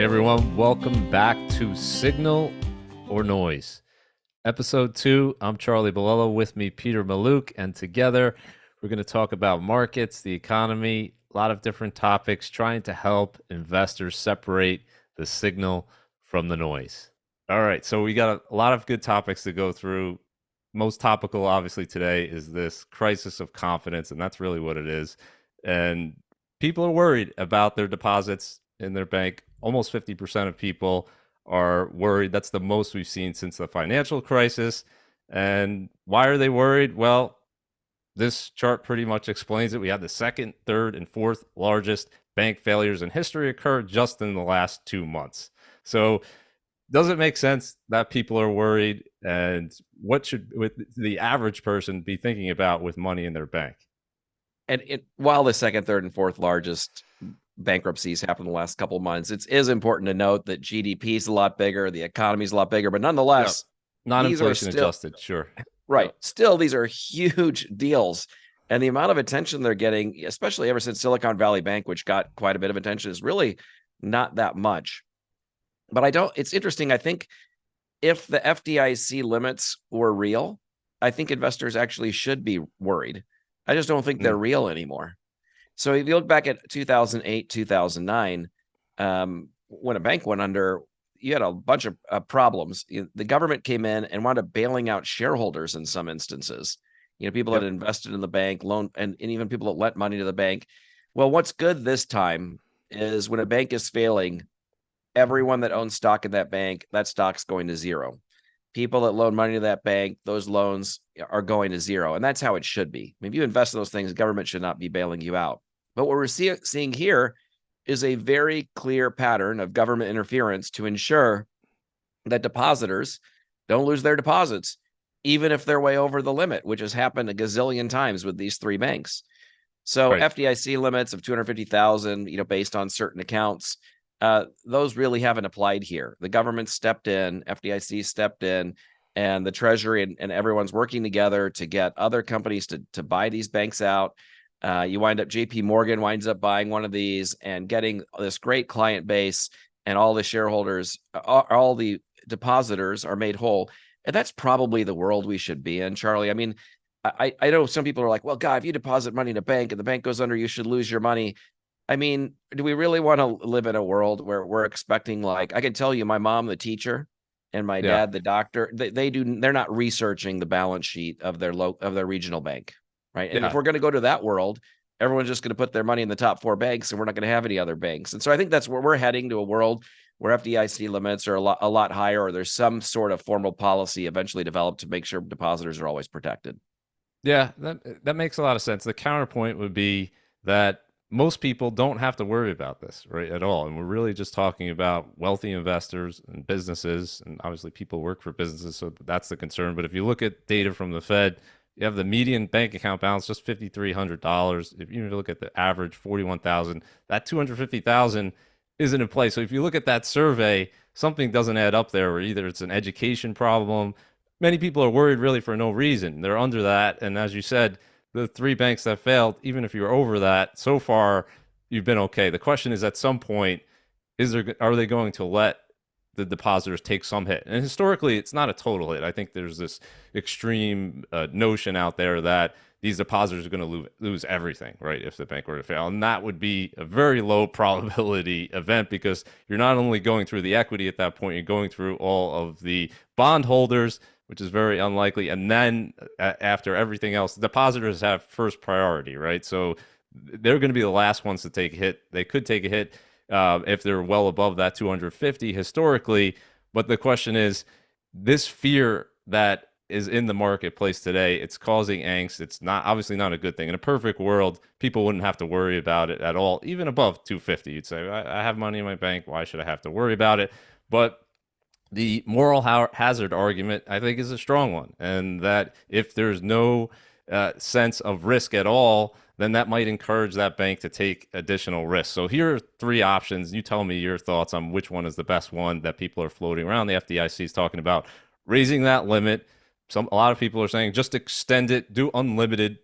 Hey everyone, welcome back to Signal or Noise. Episode 2, I'm Charlie Bilello, with me Peter Mallouk, and together we're going to talk about markets, the economy, a lot of different topics, trying to help investors separate the signal from the noise. All right, so we got a lot of good topics to go through. Most topical, obviously, today is this crisis of confidence, and that's really what it is. And people are worried about their deposits in their bank. Almost 50% of people are worried. That's the most we've seen since the financial crisis. And why are they worried? Well, this chart pretty much explains it. We had the second, third, and fourth largest bank failures in history occur just in the last 2 months. So does it make sense that people are worried? And what should the average person be thinking about with money in their bank? And while the second, third, and fourth largest bankruptcies happened in the last couple of months, it is important to note that GDP is a lot bigger, the economy is a lot bigger, but nonetheless, these are non-inflation still adjusted, sure. right. Yep. Still, these are huge deals. And the amount of attention they're getting, especially ever since Silicon Valley Bank, which got quite a bit of attention, is really not that much. But it's interesting. I think if the FDIC limits were real, I think investors actually should be worried. I just don't think they're real anymore. So if you look back at 2008, 2009, when a bank went under, you had a bunch of problems. The government came in and wound up bailing out shareholders in some instances. People that invested in the bank, loan, and even people that lent money to the bank. Well, what's good this time is when a bank is failing, everyone that owns stock in that bank, that stock's going to zero. People that loan money to that bank, those loans are going to zero. And that's how it should be. I mean, if you invest in those things, the government should not be bailing you out. But what we're seeing here is a very clear pattern of government interference to ensure that depositors don't lose their deposits, even if they're way over the limit, which has happened a gazillion times with these three banks. So right. FDIC limits of 250,000, based on certain accounts, those really haven't applied here. The government stepped in, FDIC stepped in, and the Treasury and everyone's working together to get other companies to buy these banks out. You wind up, JP Morgan winds up buying one of these and getting this great client base, and all the shareholders, all the depositors are made whole. And that's probably the world we should be in, Charlie. I mean, I know some people are like, well, God, if you deposit money in a bank and the bank goes under, you should lose your money. I mean, do we really want to live in a world where we're expecting, like, I can tell you, my mom, the teacher, and my dad, the doctor, they're not researching the balance sheet of their regional bank, right? And if we're going to go to that world, everyone's just going to put their money in the top four banks, and we're not going to have any other banks. And so I think that's where we're heading, to a world where FDIC limits are a lot higher, or there's some sort of formal policy eventually developed to make sure depositors are always protected. Yeah, that makes a lot of sense. The counterpoint would be that most people don't have to worry about this, right, at all. And we're really just talking about wealthy investors and businesses. And obviously people work for businesses, so that's the concern. But if you look at data from the Fed, you have the median bank account balance just $5,300. If you look at the average, 41,000, that 250,000 isn't in place. So if you look at that survey, something doesn't add up there, or either it's an education problem. Many people are worried really for no reason. They're under that. And as you said, the three banks that failed, even if you're over that, so far you've been okay. The question is, at some point, are they going to let the depositors take some hit? And historically, it's not a total hit. I think there's this extreme notion out there that these depositors are going to lose everything, right, if the bank were to fail. And that would be a very low probability event, because you're not only going through the equity at that point, you're going through all of the bondholders, which is very unlikely. And then after everything else, depositors have first priority, right? So they're going to be the last ones to take a hit. They could take a hit if they're well above that 250 historically. But the question is, this fear that is in the marketplace today, it's causing angst. It's obviously not a good thing. In a perfect world, people wouldn't have to worry about it at all. Even above 250, you'd say, I have money in my bank. Why should I have to worry about it? But the moral hazard argument, I think, is a strong one. And that if there's no sense of risk at all, then that might encourage that bank to take additional risks. So here are three options. You tell me your thoughts on which one is the best one that people are floating around. The FDIC is talking about raising that limit. A lot of people are saying just extend it, do unlimited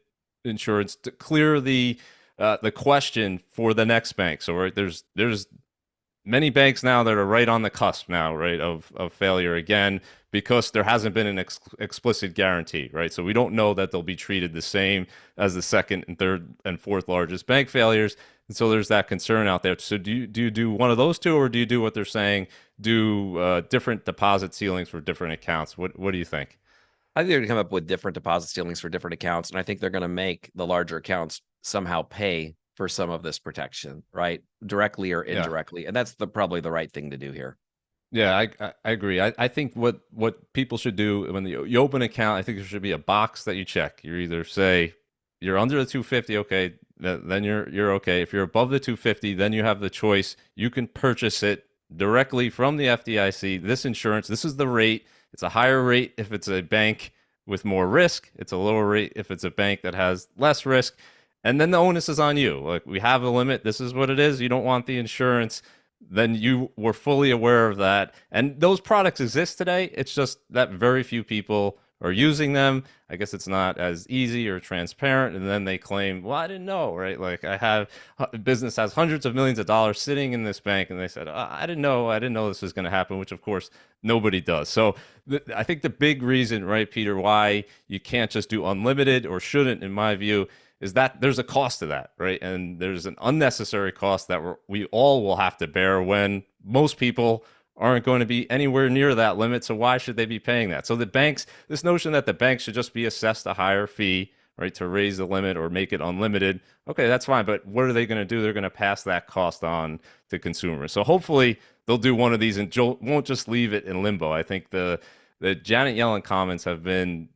insurance to clear the question for the next bank. So right, there's many banks now that are right on the cusp now, right, of failure again, because there hasn't been an explicit guarantee, right? So we don't know that they'll be treated the same as the second and third and fourth largest bank failures. And so there's that concern out there. So do you do one of those two, or do you do what they're saying, do different deposit ceilings for different accounts? What do you think? I think they're going to come up with different deposit ceilings for different accounts. And I think they're going to make the larger accounts somehow pay for some of this protection, right? Directly or Yeah. indirectly. And that's probably the right thing to do here. Yeah, I agree. I think what people should do when you open an account, I think there should be a box that you check. You either say you're under the 250, okay, then you're okay. If you're above the 250, then you have the choice. You can purchase it directly from the FDIC. This insurance, this is the rate. It's a higher rate if it's a bank with more risk. It's a lower rate if it's a bank that has less risk. And then the onus is on you. Like, we have a limit. This is what it is. You don't want the insurance, then you were fully aware of that. And those products exist today. It's just that very few people are using them. I guess it's not as easy or transparent. And then they claim, well, I didn't know, right? Like, I have business has hundreds of millions of dollars sitting in this bank. And they said, I didn't know. I didn't know this was going to happen, which of course nobody does. So I think the big reason, right, Peter, why you can't just do unlimited, or shouldn't, in my view, is that there's a cost to that, right? And there's an unnecessary cost that we all will have to bear when most people aren't going to be anywhere near that limit. So why should they be paying that? So the banks, this notion that the banks should just be assessed a higher fee, right, to raise the limit or make it unlimited, okay, that's fine. But what are they going to do? They're going to pass that cost on to consumers. So hopefully they'll do one of these and won't just leave it in limbo. I think the Janet Yellen comments have been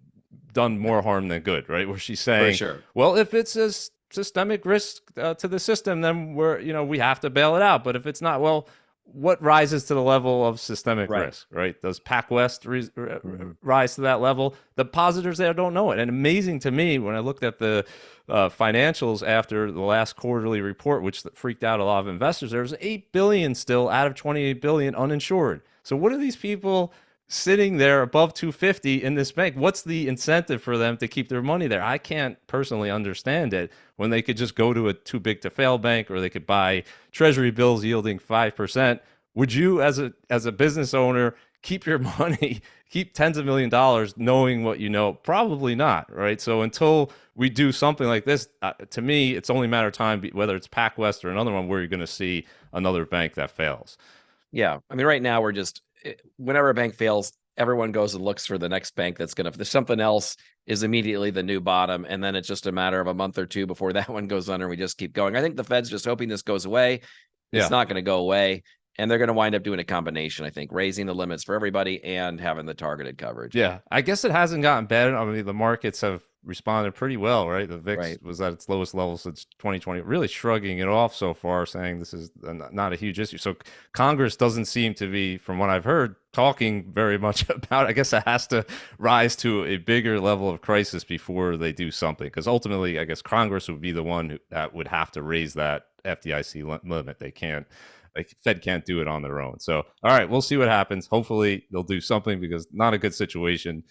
done more harm than good, right? Where she's saying, sure. well, if it's a systemic risk to the system, then we have to bail it out. But if it's not, well, what rises to the level of systemic risk, right? Does PacWest rise to that level? The depositors there don't know it. And amazing to me, when I looked at the financials after the last quarterly report, which freaked out a lot of investors, there was 8 billion still out of 28 billion uninsured. So what are these people sitting there above 250 in this bank? What's the incentive for them to keep their money there? I can't personally understand it, when they could just go to a too big to fail bank, or they could buy treasury bills yielding 5%. Would you, as a business owner, keep your money, keep tens of $1 millions, knowing what you know? Probably not, right? So until we do something like this, to me, it's only a matter of time, whether it's PacWest or another one, where you're going to see another bank that fails. Yeah. I mean, right now we're just, whenever a bank fails, everyone goes and looks for the next bank that's going to, if there's something else, is immediately the new bottom. And then it's just a matter of a month or two before that one goes under. And we just keep going. I think the Fed's just hoping this goes away. It's not going to go away. And they're going to wind up doing a combination, I think, raising the limits for everybody and having the targeted coverage. Yeah, I guess it hasn't gotten better. I mean, the markets have responded pretty well, right? The VIX was at its lowest level since 2020, really shrugging it off so far, saying this is not a huge issue. So Congress doesn't seem to be, from what I've heard, talking very much about. I guess it has to rise to a bigger level of crisis before they do something, because ultimately, I guess Congress would be the one that would have to raise that FDIC limit. They can't. Like, Fed can't do it on their own. So, all right, we'll see what happens. Hopefully, they'll do something, because not a good situation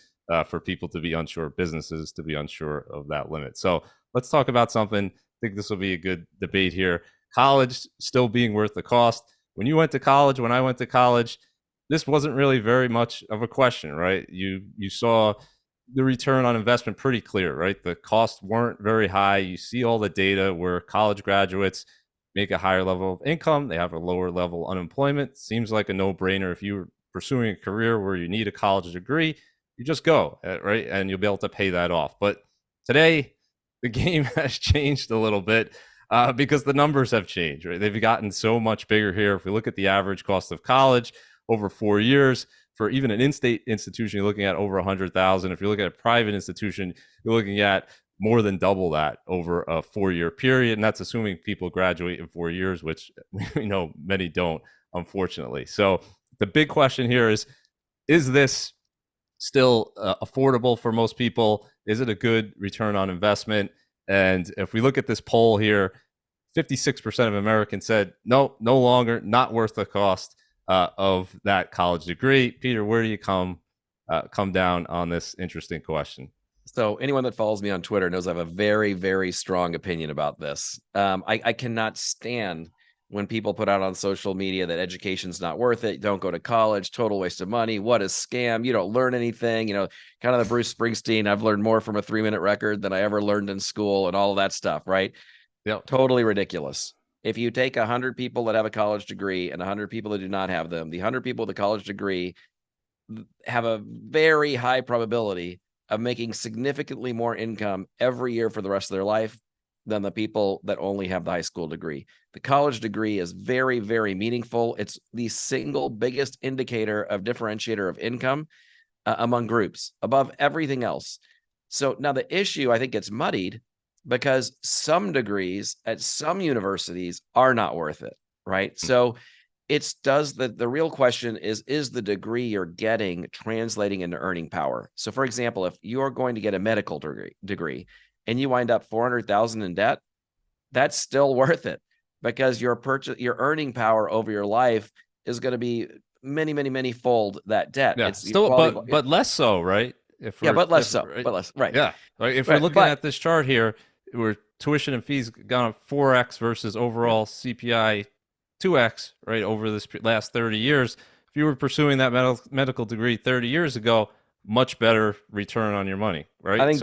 for people to be unsure, businesses to be unsure of that limit. So, let's talk about something. I think this will be a good debate here. College still being worth the cost. When you went to college, when I went to college, this wasn't really very much of a question, right? You saw the return on investment pretty clear, right? The costs weren't very high. You see all the data where college graduates make a higher level of income, they have a lower level of unemployment. Seems like a no-brainer. If you're pursuing a career where you need a college degree, you just go, right? And you'll be able to pay that off. But today, the game has changed a little bit, because the numbers have changed, right? They've gotten so much bigger here. If we look at the average cost of college over 4 years, for even an in-state institution, you're looking at over 100,000. If you're looking at a private institution, you're looking at more than double that over a 4-year period. And that's assuming people graduate in 4 years, which we know many don't, unfortunately. So the big question here is this still affordable for most people? Is it a good return on investment? And if we look at this poll here, 56% of Americans said, no longer, not worth the cost of that college degree. Peter, where do you come down on this interesting question? So anyone that follows me on Twitter knows I have a very, very strong opinion about this. I cannot stand when people put out on social media that education's not worth it, don't go to college, total waste of money, what a scam, you don't learn anything, kind of the Bruce Springsteen, I've learned more from a 3-minute record than I ever learned in school and all of that stuff, right? Yep. Totally ridiculous. If you take 100 people that have a college degree and 100 people that do not have them, the 100 people with a college degree have a very high probability of making significantly more income every year for the rest of their life than the people that only have the high school degree. The college degree is very, very meaningful. It's the single biggest indicator of differentiator of income among groups above everything else. So now the issue, I think, gets muddied because some degrees at some universities are not worth it, right? So the real question is the degree you're getting translating into earning power? So for example, if you're going to get a medical degree and you wind up 400,000 in debt, that's still worth it because your earning power over your life is going to be many, many, many fold that debt. Yeah. It's Still, quality, but less so, right? If yeah, we're but less if, so, right? but less, right? Yeah. Like if we're Right, looking at this chart here, where tuition and fees gone up 4x versus overall CPI 2x, right, over this last 30 years. If you were pursuing that medical degree 30 years ago, much better return on your money, right? I think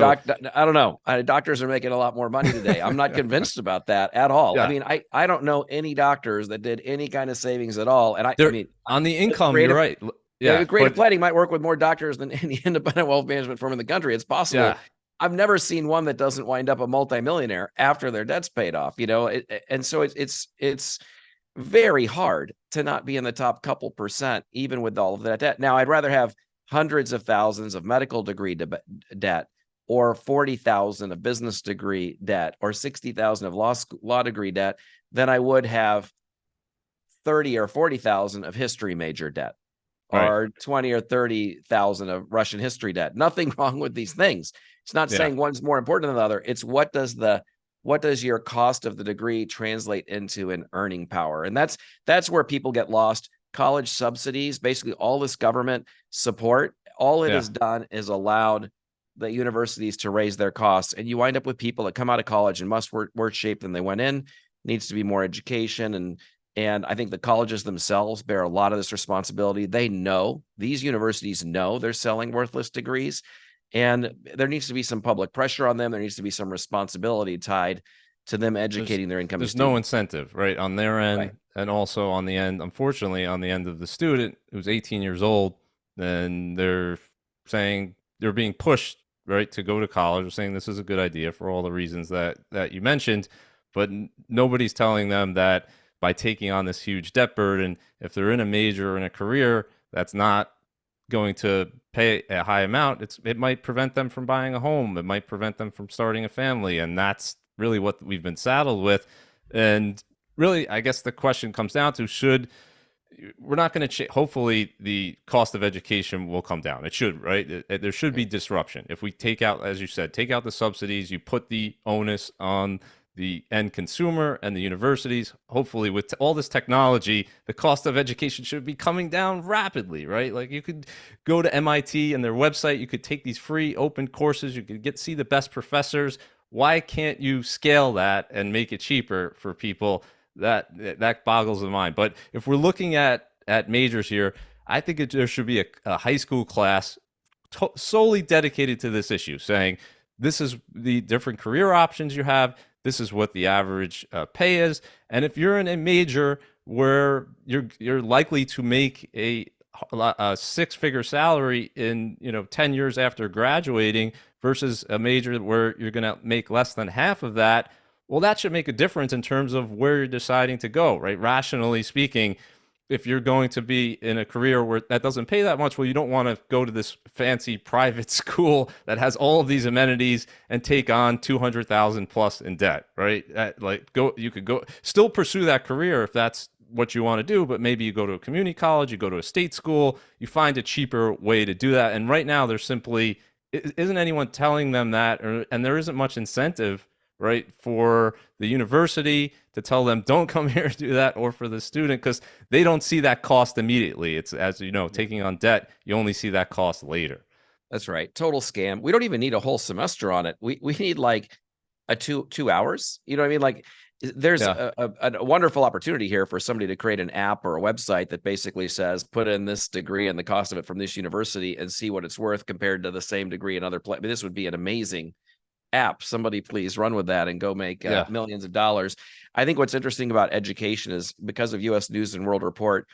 I don't know. Doctors are making a lot more money today. I'm not convinced about that at all. Yeah. I mean, I don't know any doctors that did any kind of savings at all. And I mean, on the income, you're right. Yeah, Yeah, creative planning might work with more doctors than any independent wealth management firm in the country. It's possible. Yeah. I've never seen one that doesn't wind up a multimillionaire after their debt's paid off. And so it's very hard to not be in the top couple percent, even with all of that debt. Now, I'd rather have hundreds of thousands of medical degree debt, or 40,000 of business degree debt, or 60,000 of law degree debt than I would have 30 or 40,000 of history major debt, or 20 or 30,000 of Russian history debt. Nothing wrong with these things. It's not saying one's more important than the other. It's what does your cost of the degree translate into in earning power? And that's where people get lost. College subsidies, basically all this government support, all it has done is allowed the universities to raise their costs. And you wind up with people that come out of college in much worse shape than they went in. Needs to be more education. And I think the colleges themselves bear a lot of this responsibility. These universities know they're selling worthless degrees, and there needs to be some public pressure on them. There needs to be some responsibility tied to them educating their incoming There's students. no incentive, right, on their end, and also on the end, unfortunately, on the end of the student who's 18 years old, and they're saying they're being pushed, right, to go to college. They're saying this is a good idea for all the reasons that you mentioned, but nobody's telling them that by taking on this huge debt burden, if they're in a major or in a career that's not going to pay a high amount, it might prevent them from buying a home. It might prevent them from starting a family. And that's really what we've been saddled with. And really, I guess the question comes down to, we're not going to hopefully the cost of education will come down. It should, right? There should be disruption. If we take out, as you said, take out the subsidies, you put the onus on the end consumer and the universities. Hopefully with all this technology, the cost of education should be coming down rapidly, right? Like you could go to MIT and their website, you could take these free open courses, you could see the best professors. Why can't you scale that and make it cheaper for people? That boggles the mind. But if we're looking at majors here, I think there should be a high school class solely dedicated to this issue, saying this is the different career options you have. This is what the average pay is. And if you're in a major where you're likely to make a six-figure salary in 10 years after graduating versus a major where you're going to make less than half of that, well, that should make a difference in terms of where you're deciding to go, right? Rationally speaking, if you're going to be in a career where that doesn't pay that much, well, you don't want to go to this fancy private school that has all of these amenities and take on 200,000 plus in debt, right? You could go still pursue that career if that's what you want to do, but maybe you go to a community college, you go to a state school, you find a cheaper way to do that. And right now, there's simply isn't anyone telling them that, and there isn't much incentive, right, for the university to tell them don't come here to do that, or for the student, because they don't see that cost immediately. It's, as you know, taking on debt, you only see that cost later. That's right. Total scam. We don't even need a whole semester on it. We need like a two hours. You know what I mean? Like there's Yeah. a wonderful opportunity here for somebody to create an app or a website that basically says, put in this degree and the cost of it from this university and see what it's worth compared to the same degree in other places. I mean, this would be an amazing app. Somebody please run with that and go make Yeah. millions of dollars. I think what's interesting about education is because of US News and World Report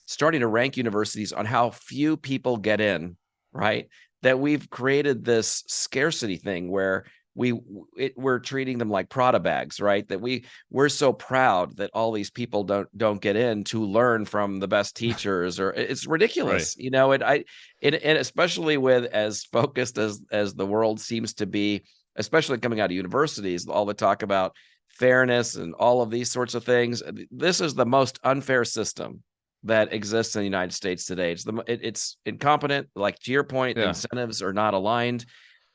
starting to rank universities on how few people get in, right? That we've created this scarcity thing where we're treating them like Prada bags, right? That we're so proud that all these people don't get in to learn from the best teachers, or it's Right. ridiculous, you know. And especially with as focused as the world seems to be, especially coming out of universities, all the talk about fairness and all of these sorts of things. This is the most unfair system that exists in the United States today. It's incompetent. Like to your point, the Yeah. incentives are not aligned.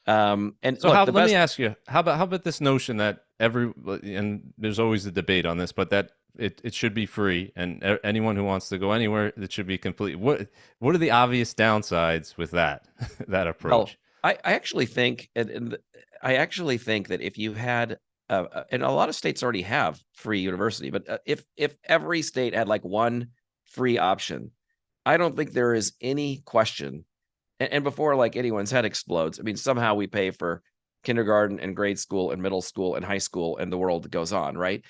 And So look, how? the Let me best. ask you. How about this notion that and there's always a debate on this, but that it should be free, and anyone who wants to go anywhere, it should be complete. What are the obvious downsides with that that Well, approach? I actually think, and I actually think that if you had, and a lot of states already have free university, but if every state had like one free option, I don't think there is any question. And before like anyone's head explodes, I mean, somehow we pay for kindergarten and grade school and middle school and high school, and the world goes on, right?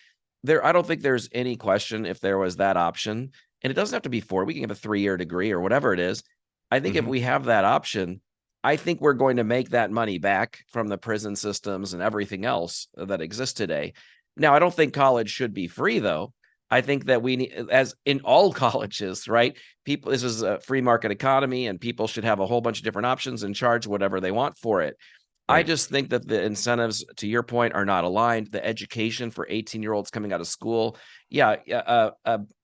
I don't think there's any question if there was that option, and it doesn't have to be four. We can have a 3-year degree or whatever it is. I think if Hmm. we have that option, I think we're going to make that money back from the prison systems and everything else that exists today. Now, I don't think college should be free, though. I think that we need, as in all colleges, right? People, this is a free market economy, and people should have a whole bunch of different options and charge whatever they want for it. I Right. just think that the incentives, to your point, are not aligned. The education for 18-year-olds coming out of school, yeah,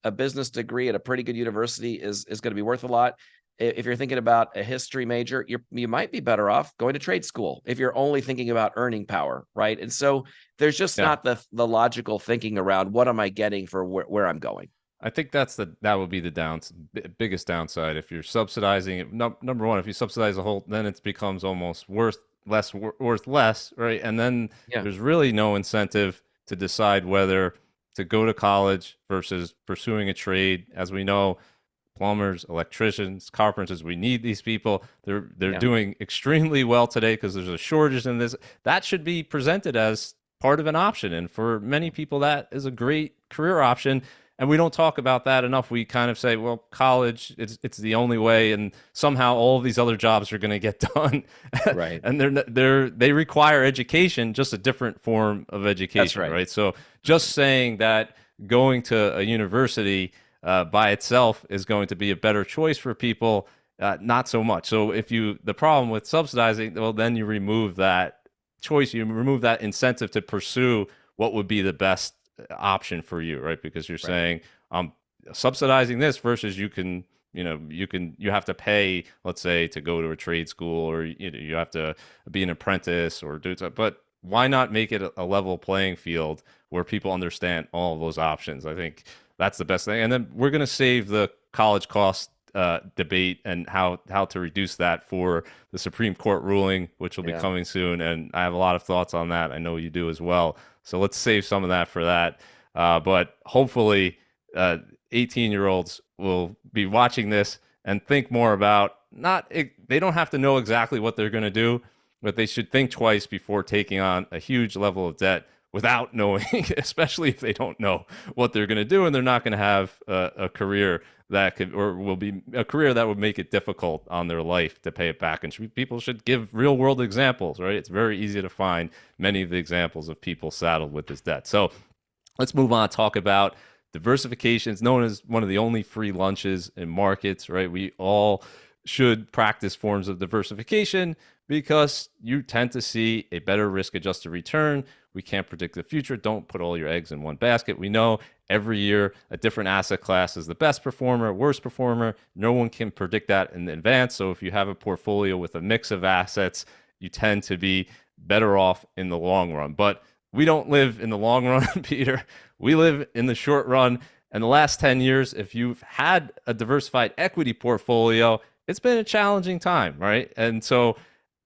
a business degree at a pretty good university is going to be worth a lot. If you're thinking about a history major, you might be better off going to trade school if you're only thinking about earning power, right? And so there's just Yeah. not the logical thinking around what am I getting for where I'm going. I think that would be the biggest downside if you're subsidizing it. Number one, if you subsidize the whole, then it becomes almost worth less, right? And then Yeah, there's really no incentive to decide whether to go to college versus pursuing a trade. As we know, plumbers, electricians, carpenters, we need these people. They're yeah, doing extremely well today because there's a shortage in this. That should be presented as part of an option, and for many people, that is a great career option. And we don't talk about that enough. We kind of say, well, college, it's the only way, and somehow all of these other jobs are going to get done. right. And they require education, just a different form of That's education, right. right? So That's just right. saying that going to a university by itself is going to be a better choice for people, not so much. So if you the problem with subsidizing, well, then you remove that choice, you remove that incentive to pursue what would be the best option for you, right? Because you're Right. saying I'm subsidizing this versus you have to pay, let's say, to go to a trade school, or you have to be an apprentice or do it. But why not make it a level playing field where people understand all of those options? I think that's the best thing. And then we're going to save the college cost debate and how to reduce that for the Supreme Court ruling, which will be Yeah. coming soon. And I have a lot of thoughts on that. I know you do as well. So let's save some of that for that. But hopefully, 18-year-olds will be watching this and think more about not, they don't have to know exactly what they're going to do, but they should think twice before taking on a huge level of debt without knowing, especially if they don't know what they're going to do and they're not going to have a career that could, or will be a career that would make it difficult on their life to pay it back. And people should give real world examples, right? It's very easy to find many of the examples of people saddled with this debt. So let's move on, talk about diversification. It's known as one of the only free lunches in markets, right? We all should practice forms of diversification because you tend to see a better risk adjusted return. We can't predict the future. Don't put all your eggs in one basket. We know every year a different asset class is the best performer, worst performer. No one can predict that in advance. So if you have a portfolio with a mix of assets, you tend to be better off in the long run. But we don't live in the long run, Peter. We live in the short run. And the last 10 years, if you've had a diversified equity portfolio, it's been a challenging time, right? And so,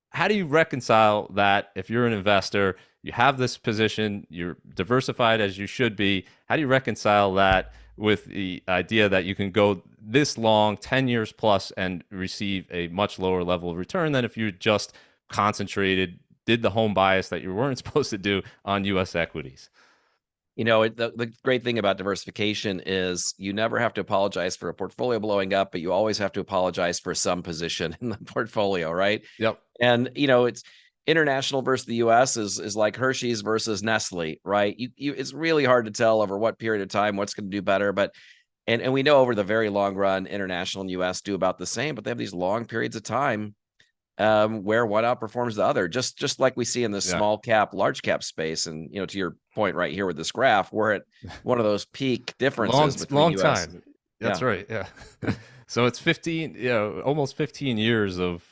how do you reconcile that if you're an investor? You have this position, you're diversified as you should be. How do you reconcile that with the idea that you can go this long, 10 years plus, and receive a much lower level of return than if you just concentrated, did the home bias that you weren't supposed to do on US equities? The great thing about diversification is you never have to apologize for a portfolio blowing up, but you always have to apologize for some position in the portfolio, right? Yep. And it's international versus the US is like Hershey's versus Nestle, right? It's really hard to tell over what period of time what's going to do better, but and we know over the very long run, international and US do about the same, but they have these long periods of time where one outperforms the other, just like we see in the Yeah. small cap, large cap space. And to your point right here with this graph, we're at one of those peak differences between Long US. time. That's Yeah. right. Yeah. So it's 15, almost 15 years of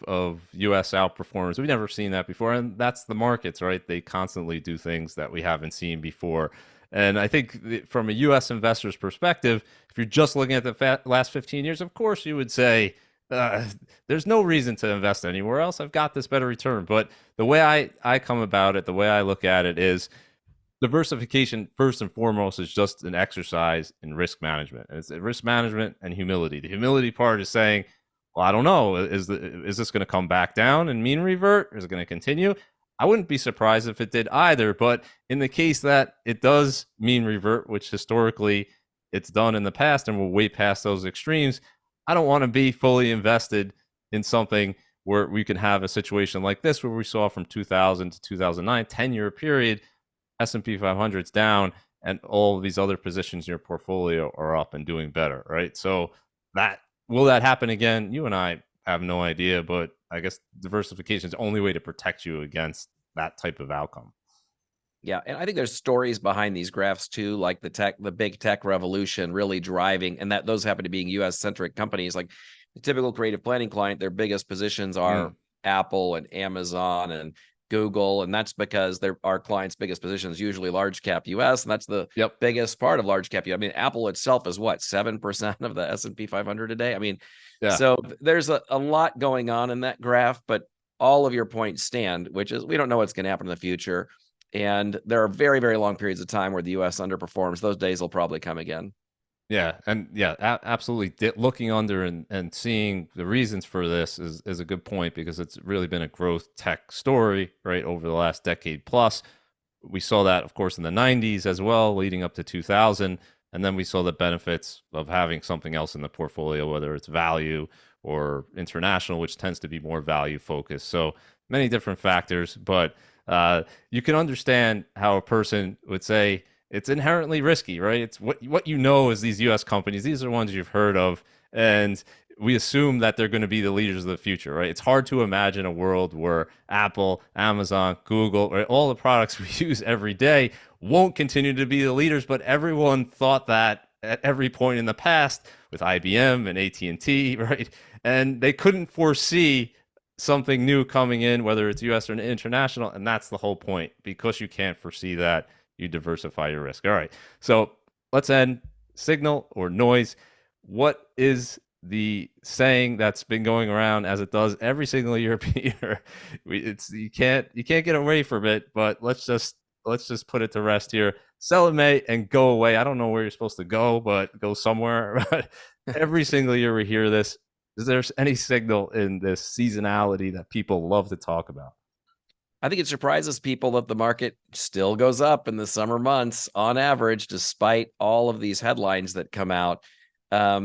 US outperformance. We've never seen that before. And that's the markets, right? They constantly do things that we haven't seen before. And I think from a US investor's perspective, if you're just looking at the last 15 years, of course you would say, uh, there's no reason to invest anywhere else. I've got this better return. But the way I come about it, the way I look at it is diversification first and foremost is just an exercise in risk management. And it's risk management and humility. The humility part is saying, well, I don't know, is this going to come back down and mean revert? Is it going to continue? I wouldn't be surprised if it did either. But in the case that it does mean revert, which historically it's done in the past and we're way past those extremes, I don't want to be fully invested in something where we can have a situation like this where we saw from 2000 to 2009, 10-year period, S&P 500's down and all of these other positions in your portfolio are up and doing better, right? So that will that happen again? You and I have no idea, but I guess diversification is the only way to protect you against that type of outcome. Yeah, and I think there's stories behind these graphs too, like the big tech revolution really driving, and that those happen to being US centric companies. Like the typical creative planning client, their biggest positions are Mm. Apple and Amazon and Google, and that's because our clients' biggest positions usually large cap US, and that's the Yep. biggest part of large cap. I mean, Apple itself is what 7% of the S&P 500 today. I mean, Yeah. so there's a lot going on in that graph, but all of your points stand, which is we don't know what's going to happen in the future. And there are very, very long periods of time where the US underperforms. Those days will probably come again. Yeah, and yeah, absolutely. Looking under and seeing the reasons for this is a good point because it's really been a growth tech story, right, over the last decade plus. We saw that, of course, in the 90s as well, leading up to 2000. And then we saw the benefits of having something else in the portfolio, whether it's value or international, which tends to be more value focused. So many different factors, but you can understand how a person would say, it's inherently risky, right? It's what you know is these U.S. companies. These are ones you've heard of, and we assume that they're going to be the leaders of the future, right? It's hard to imagine a world where Apple, Amazon, Google, right, all the products we use every day won't continue to be the leaders. But everyone thought that at every point in the past with IBM and AT&T, right? And they couldn't foresee something new coming in, whether it's U.S. or international, and that's the whole point. Because you can't foresee that, you diversify your risk. All right. So let's end signal or noise. What is the saying that's been going around as it does every single year? It's you can't get away from it, but let's just put it to rest here. Sell in May and go away. I don't know where you're supposed to go, but go somewhere. Every single year we hear this. Is there any signal in this seasonality that people love to talk about? I think it surprises people that the market still goes up in the summer months on average, despite all of these headlines that come out.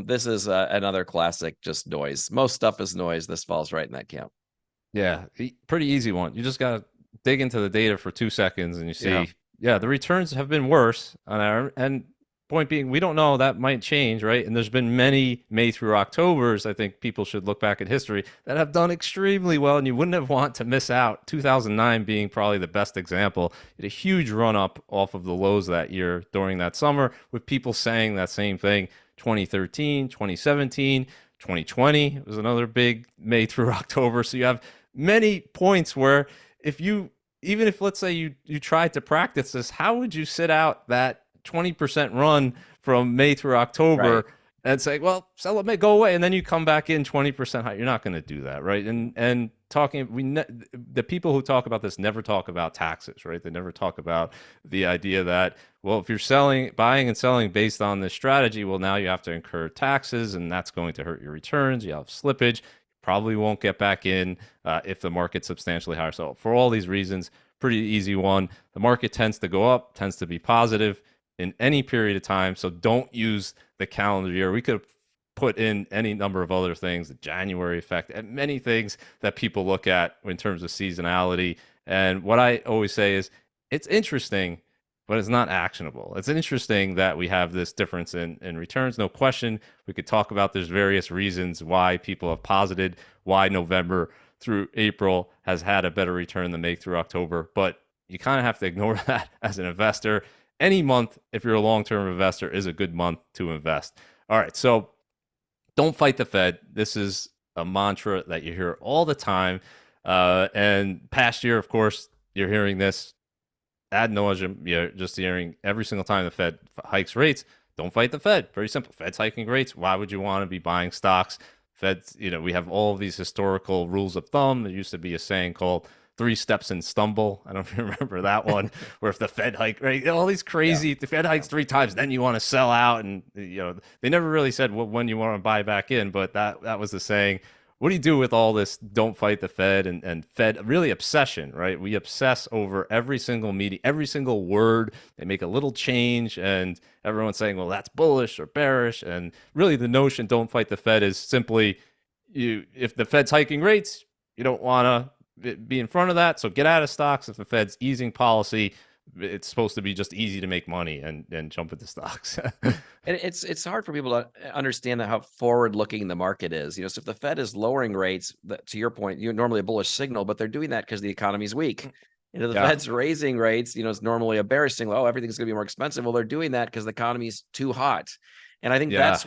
This is another classic, just noise. Most stuff is noise. This falls right in that camp. Yeah, pretty easy one. You just got to dig into the data for 2 seconds and you Yeah. see, yeah, the returns have been worse on our, and point being, we don't know, that might change, right? And there's been many May through Octobers. I think people should look back at history that have done extremely well, and you wouldn't have want to miss out. 2009 being probably the best example. It had a huge run up off of the lows that year during that summer, with people saying that same thing. 2013, 2017, 2020 was another big May through October. So you have many points where if you, even if let's say you tried to practice this, how would you sit out that 20% run from May through Right. October and say, well, sell it, may go away, and then you come back in 20% high. You're not going to do that, right? And talking, the people who talk about this never talk about taxes, right? They never talk about the idea that, well, if you're buying and selling based on this strategy, well, now you have to incur taxes, and that's going to hurt your returns. You have slippage. Probably won't get back in if the market's substantially higher. So for all these reasons, pretty easy one. The market tends to go up, tends to be positive in any period of time. So don't use the calendar year. We could put in any number of other things, the January effect, and many things that people look at in terms of seasonality. And what I always say is it's interesting, but it's not actionable. It's interesting that we have this difference in returns. No question. We could talk about there's various reasons why people have posited, why November through April has had a better return than May through October. But you kind of have to ignore that as an investor. Any month, if you're a long-term investor, is a good month to invest. All right, so don't fight the Fed. This is a mantra that you hear all the time. And past year, of course, you're hearing this ad nauseum. You're just hearing every single time the Fed hikes rates. Don't fight the Fed. Very simple. Fed's hiking rates. Why would you want to be buying stocks? Fed's, we have all of these historical rules of thumb. There used to be a saying called 3 steps and stumble. I don't know if you remember that one, where if the Fed hike, right, all these crazy, if the Fed hikes 3 times, then you want to sell out. And, they never really said when you want to buy back in, but that was the saying. What do you do with all this don't fight the Fed and Fed really obsession, right? We obsess over every single meeting, every single word. They make a little change and everyone's saying, well, that's bullish or bearish. And really the notion don't fight the Fed is simply if the Fed's hiking rates, you don't want to be in front of that. So get out of stocks. If the Fed's easing policy, it's supposed to be just easy to make money and jump into stocks. And it's hard for people to understand how forward looking the market is. So if the Fed is lowering rates, to your point, you're normally a bullish signal, but they're doing that because the economy is weak. The Fed's raising rates, it's normally a bearish signal. Oh, everything's going to be more expensive. Well, they're doing that because the economy's too hot. And I think that's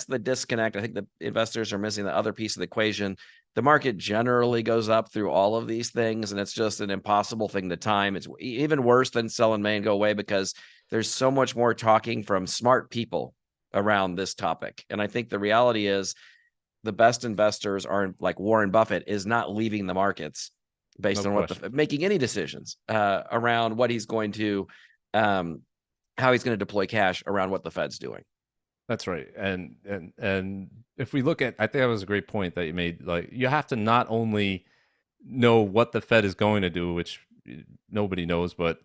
the disconnect. I think the investors are missing the other piece of the equation. The market generally goes up through all of these things, and it's just an impossible thing to time. It's even worse than sell in May and go away because there's so much more talking from smart people around this topic. And I think the reality is the best investors are like Warren Buffett is not leaving the markets based on making any decisions around what he's going to, how he's going to deploy cash around what the Fed's doing. That's right. And if we look at, I think that was a great point that you made. Like, you have to not only know what the Fed is going to do, which nobody knows, but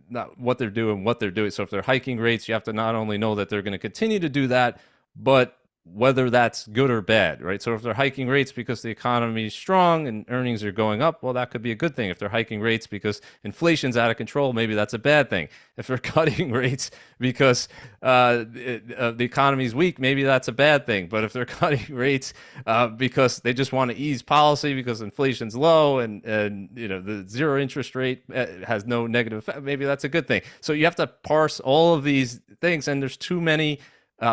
not what they're doing. So if they're hiking rates, you have to not only know that they're going to continue to do that, but whether that's good or bad, right? So if they're hiking rates because the economy is strong and earnings are going up, well, that could be a good thing. If they're hiking rates because inflation's out of control, maybe that's a bad thing. If they're cutting rates because the economy is weak, maybe that's a bad thing. But if they're cutting rates because they just want to ease policy because inflation's low and the zero interest rate has no negative effect, maybe that's a good thing. So you have to parse all of these things, and there's too many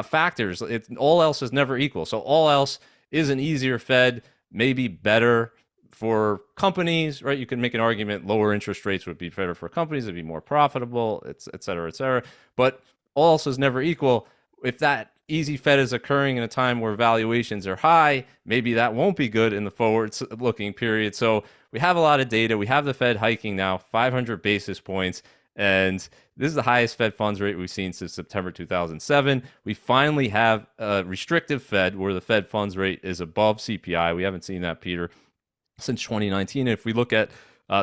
factors. All else is never equal. So all else is an easier Fed, maybe better for companies, right? You can make an argument lower interest rates would be better for companies, it'd be more profitable, et cetera, et cetera. But all else is never equal. If that easy Fed is occurring in a time where valuations are high, maybe that won't be good in the forward-looking period. So we have a lot of data. We have the Fed hiking now 500 basis points. And this is the highest Fed funds rate we've seen since September 2007. We finally have a restrictive Fed where the Fed funds rate is above CPI. We haven't seen that, Peter, since 2019. If we look at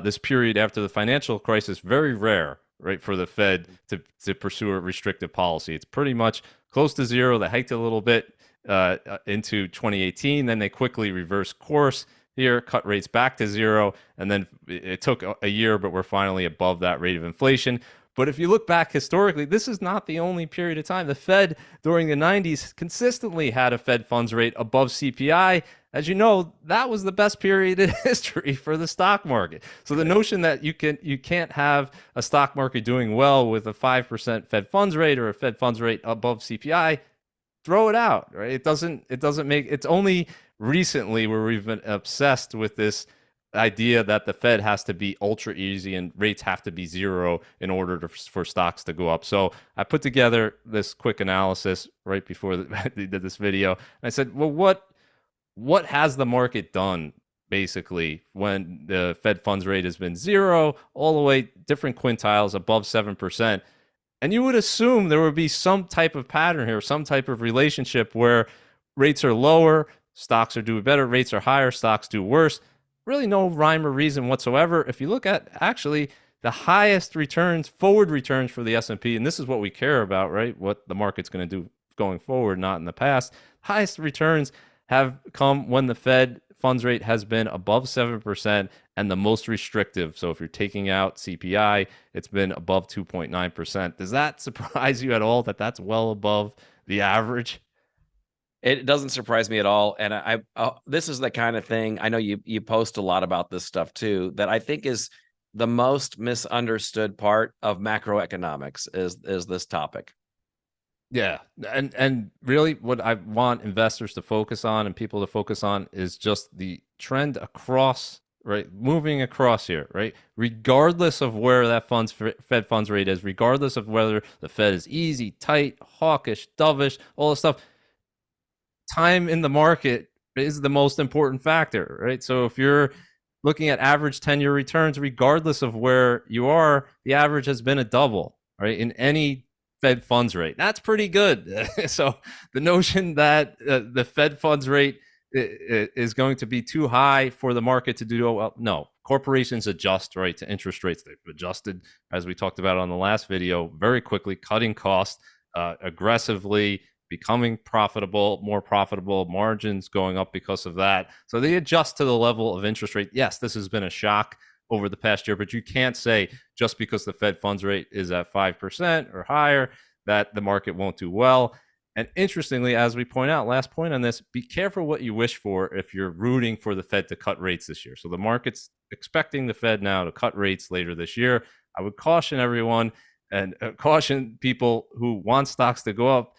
this period after the financial crisis, very rare, right, for the Fed to pursue a restrictive policy. It's pretty much close to zero. They hiked a little bit into 2018. Then they quickly reversed course here, cut rates back to zero, and then it took a year, but we're finally above that rate of inflation. But if you look back historically, this is not the only period of time. The Fed during the 90s consistently had a Fed funds rate above CPI. As you know, that was the best period in history for the stock market. So the notion that you can't have a stock market doing well with a 5% Fed funds rate or a Fed funds rate above CPI, throw it out, right? It doesn't make, it's only recently where we've been obsessed with this idea that the Fed has to be ultra easy and rates have to be zero in order for stocks to go up. So I put together this quick analysis right before I did this video. And I said, well, what has the market done basically when the Fed funds rate has been zero all the way different quintiles above 7%? And you would assume there would be some type of pattern here, some type of relationship where rates are lower, stocks are doing better, rates are higher, stocks do worse. Really no rhyme or reason whatsoever. If you look at actually the highest returns, forward returns for the S&P, and this is what we care about, right? What the market's going to do going forward, not in the past. Highest returns have come when the Fed funds rate has been above 7% and the most restrictive. So if you're taking out CPI, it's been above 2.9%. Does that surprise you at all that that's well above the average? It doesn't surprise me at all. And this is the kind of thing, I know you post a lot about this stuff too, that I think is the most misunderstood part of macroeconomics is this topic. Yeah. And really what I want investors to focus on and people to focus on is just the trend across, right? Moving across here, right? Regardless of where that Fed funds rate is, regardless of whether the Fed is easy, tight, hawkish, dovish, all this stuff, time in the market is the most important factor, right? So if you're looking at average 10-year returns, regardless of where you are, the average has been a double, right? In any Fed funds rate. That's pretty good. So the notion that the Fed funds rate is going to be too high for the market to do well, no. Corporations adjust, right, to interest rates. They've adjusted, as we talked about on the last video, very quickly, cutting costs aggressively, becoming profitable, more profitable, margins going up because of that. So they adjust to the level of interest rate. Yes, this has been a shock over the past year, but you can't say just because the Fed funds rate is at 5% or higher that the market won't do well. And interestingly, as we point out, last point on this, be careful what you wish for if you're rooting for the Fed to cut rates this year. So the market's expecting the Fed now to cut rates later this year. I would caution everyone and caution people who want stocks to go up,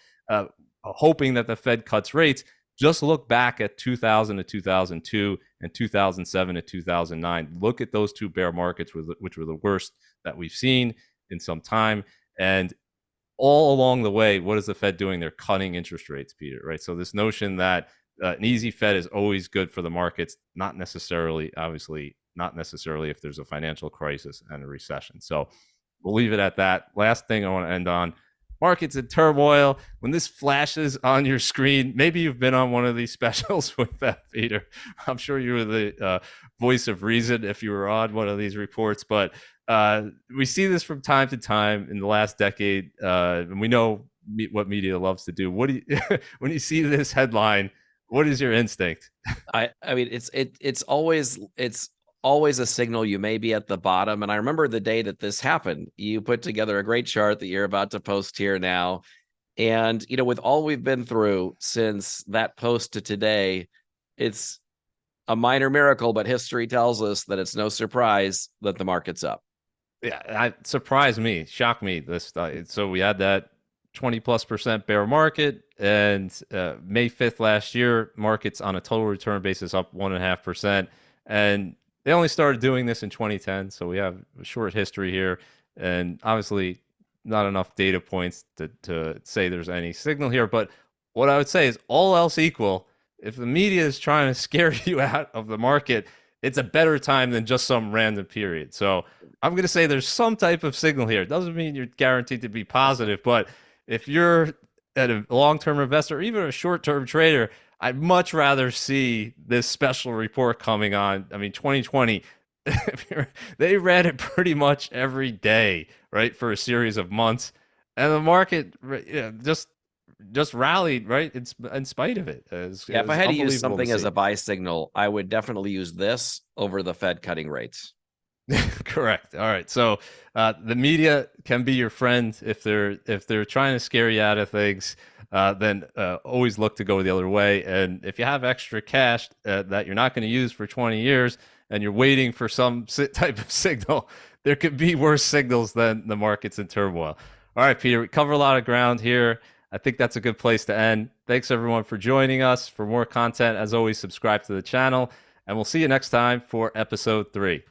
hoping that the Fed cuts rates. Just look back at 2000 to 2002 and 2007 to 2009. Look at those two bear markets, which were the worst that we've seen in some time. And all along the way, what is the Fed doing? They're cutting interest rates, Peter, right? So this notion that an easy Fed is always good for the markets, not necessarily, obviously, not necessarily if there's a financial crisis and a recession. So we'll leave it at that. Last thing I want to end on, markets in turmoil. When this flashes on your screen, maybe you've been on one of these specials with that, Peter. I'm sure you were the voice of reason if you were on one of these reports, but we see this from time to time in the last decade, and we know what media loves to do. What do you, when you see this headline, what is your instinct? I mean, it's always a signal you may be at the bottom. And I remember the day that this happened. You put together a great chart that you're about to post here now. And, with all we've been through since that post to today, it's a minor miracle, but history tells us that it's no surprise that the market's up. Yeah, it surprised me, shocked me. So we had that 20+% bear market, and May 5th last year, markets on a total return basis up 1.5%, and they only started doing this in 2010. So we have a short history here, and obviously not enough data points to say there's any signal here. But what I would say is, all else equal, if the media is trying to scare you out of the market, it's a better time than just some random period. So I'm going to say there's some type of signal here. It doesn't mean you're guaranteed to be positive, but if you're a long-term investor or even a short-term trader, I'd much rather see this special report coming on. I mean, 2020, they read it pretty much every day, right, for a series of months, and the market just rallied, right, in spite of it. If I had to use something as see. a buy signal, I would definitely use this over the Fed cutting rates. Correct. All right. So the media can be your friend if they're trying to scare you out of things. Then always look to go the other way. And if you have extra cash that you're not going to use for 20 years and you're waiting for some type of signal, there could be worse signals than the markets in turmoil. All right, Peter, we cover a lot of ground here. I think that's a good place to end. Thanks everyone for joining us. For more content, as always, subscribe to the channel. And we'll see you next time for episode 3.